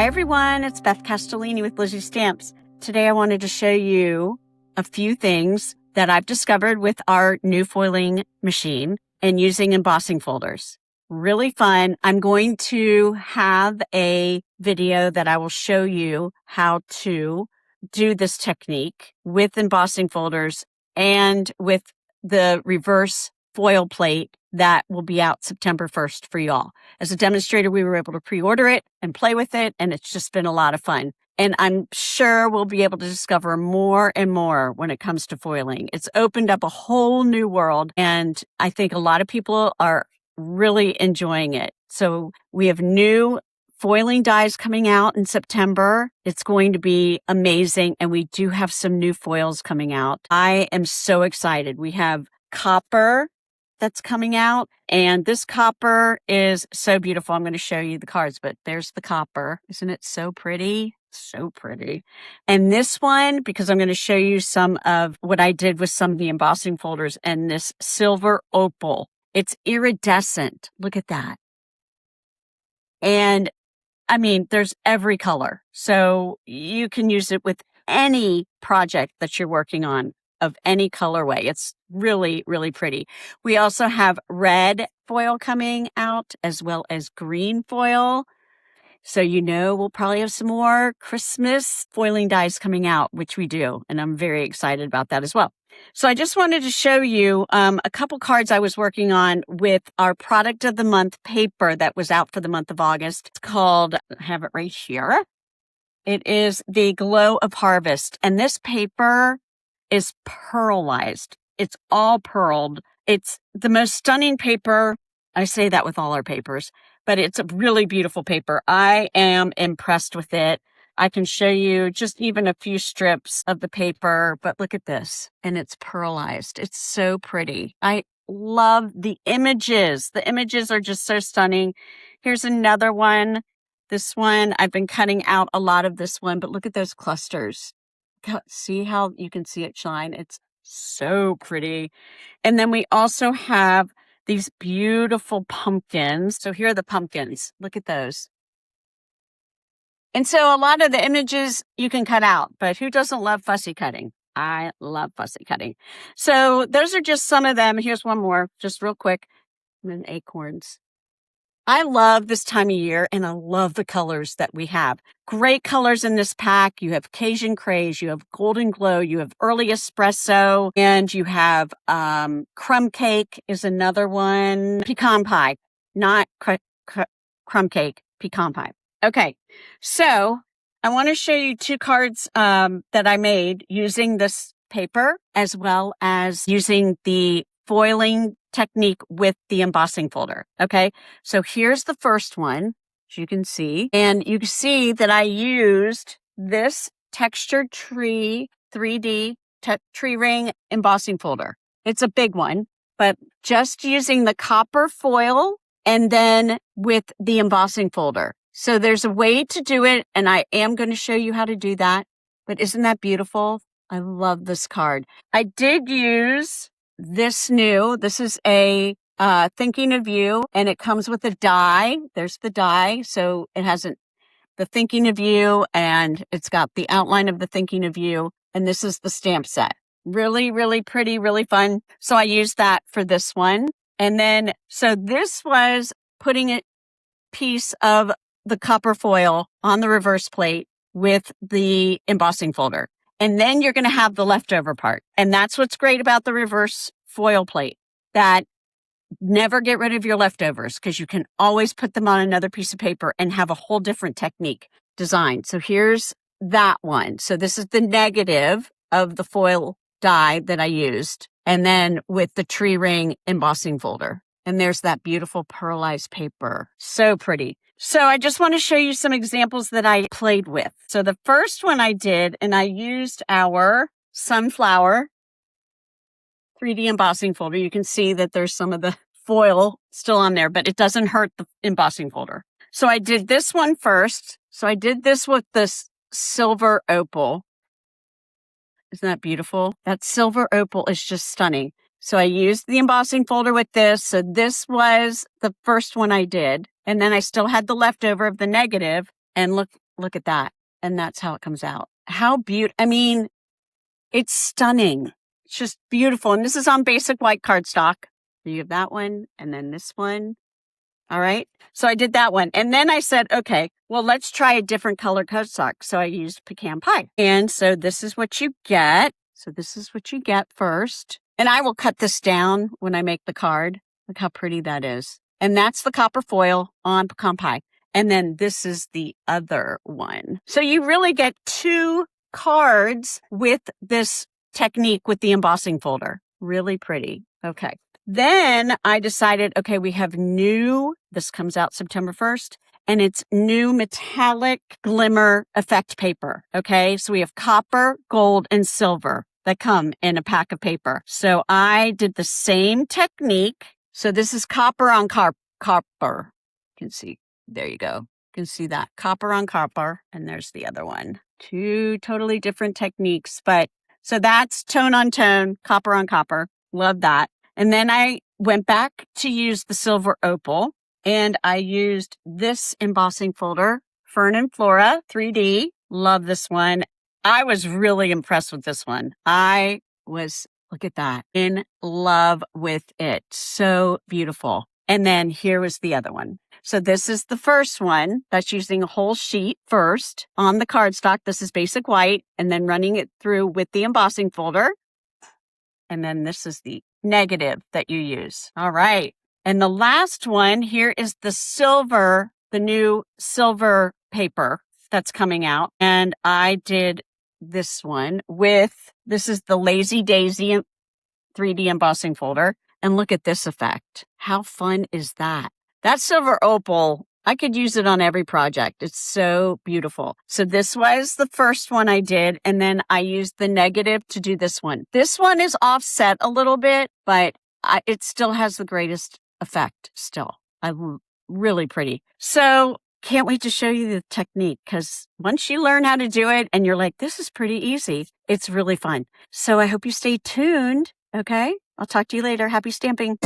Hi everyone, it's Beth Castellini with Lizzie Stamps. Today I wanted to show you a few things that I've discovered with our new foiling machine and using embossing folders. Really fun. I'm going to have a video that I will show you how to do this technique with embossing folders and with the reverse foil plate that will be out September 1st for y'all. As a demonstrator, we were able to pre-order it and play with it, and it's just been a lot of fun. And I'm sure we'll be able to discover more and more when it comes to foiling. It's opened up a whole new world, and I think a lot of people are really enjoying it. So we have new foiling dies coming out in September. It's going to be amazing, and we do have some new foils coming out. I am so excited. We have copper that's coming out, and this copper is so beautiful. I'm going to show you the cards, but there's the copper. Isn't it so pretty? So pretty. And this one, because I'm going to show you some of what I did with some of the embossing folders, and this silver opal. It's iridescent. Look at that. And I mean, there's every color. So you can use it with any project that you're working on of any colorway. It's really, really pretty. We also have red foil coming out as well as green foil. So, we'll probably have some more Christmas foiling dies coming out, which we do. And I'm very excited about that as well. So I just wanted to show you a couple cards I was working on with our product of the month paper that was out for the month of August. It's called, I have it right here. It is the Glow of Harvest. And this paper is pearlized. It's all pearled. It's the most stunning paper. I say that with all our papers, but it's a really beautiful paper. I am impressed with it. I can show you just even a few strips of the paper, but look at this. And it's pearlized. It's so pretty. I love the images. The images are just so stunning. Here's another one. This one, I've been cutting out a lot of this one, but look at those clusters. See how you can see it shine? It's so pretty. And then we also have these beautiful pumpkins. So here are the pumpkins. Look at those. And so a lot of the images you can cut out, but who doesn't love fussy cutting? I love fussy cutting. So those are just some of them. Here's one more, just real quick. And then acorns. I love this time of year, and I love the colors that we have. Great colors in this pack. You have Cajun Craze, you have Golden Glow, you have Early Espresso, and you have Crumb Cake is another one. Pecan Pie, not Crumb Cake, Pecan Pie. Okay, so I want to show you two cards that I made using this paper as well as using the foiling technique with the embossing folder. Okay, so here's the first one, as you can see, and you can see that I used this textured tree 3D tree ring embossing folder. It's a big one, but just using the copper foil and then with the embossing folder. So there's a way to do it, and I am going to show you how to do that. But isn't that beautiful? I love this card. I did use this is a Thinking of You, and it comes with a die. There's the die. So it has the Thinking of You, and it's got the outline of the Thinking of You. And this is the stamp set. Really, really pretty, really fun. So I used that for this one. And then, so this was putting a piece of the copper foil on the reverse plate with the embossing folder. And then you're going to have the leftover part. And that's what's great about the reverse foil plate, that never get rid of your leftovers because you can always put them on another piece of paper and have a whole different technique designed. So here's that one. So this is the negative of the foil die that I used. And then with the tree ring embossing folder. And there's that beautiful pearlized paper. So pretty. So I just want to show you some examples that I played with. So the first one I did, and I used our Sunflower 3D embossing folder. You can see that there's some of the foil still on there, but it doesn't hurt the embossing folder. So I did this one first. So I did this with this silver opal. Isn't that beautiful? That silver opal is just stunning. So I used the embossing folder with this. So this was the first one I did. And then I still had the leftover of the negative. And look look at that. And that's how it comes out. How beautiful. I mean, it's stunning. It's just beautiful. And this is on basic white cardstock. You have that one and then this one. All right. So I did that one. And then I said, okay, well, let's try a different color cardstock. So I used pecan pie. And so this is what you get. So this is what you get first. And I will cut this down when I make the card. Look how pretty that is. And that's the copper foil on pecan pie. And then this is the other one. So you really get 2 cards with this technique with the embossing folder. Really pretty. Okay. Then I decided, okay, we have this comes out September 1st, and it's new metallic glimmer effect paper. Okay. So we have copper, gold, and silver that come in a pack of paper. So I did the same technique. So this is copper on copper. You can see, there you go. You can see that copper on copper. And there's the other one. 2 totally different techniques, but so that's tone on tone, copper on copper. Love that. And then I went back to use the silver opal, and I used this embossing folder, Fern and Flora 3D. Love this one. I was really impressed with this one. Look at that, in love with it. So beautiful. And then here was the other one. So this is the first one that's using a whole sheet first on the cardstock. This is basic white, and then running it through with the embossing folder. And then this is the negative that you use. All right. And the last one here is the new silver paper that's coming out. And I did this one this is the Lazy Daisy 3D embossing folder. And look at this effect. How fun is that? That silver opal, I could use it on every project. It's so beautiful. So this was the first one I did, and then I used the negative to do this one. This one is offset a little bit, but it still has the greatest effect still. Really pretty. So can't wait to show you the technique, because once you learn how to do it and you're like, this is pretty easy, it's really fun. So I hope you stay tuned. Okay. I'll talk to you later. Happy stamping.